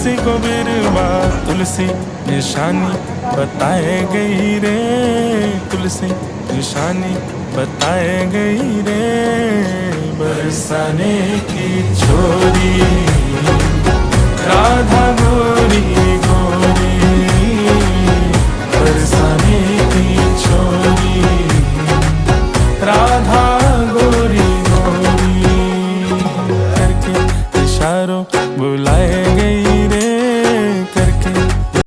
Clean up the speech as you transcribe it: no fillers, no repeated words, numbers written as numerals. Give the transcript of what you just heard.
तुलसी को बिरवा तुलसी निशानी बताए गई रे, तुलसी निशानी बताए गई रे। बरसाने की छोरी राधा गोरी गोरी, बरसाने की छोरी राधा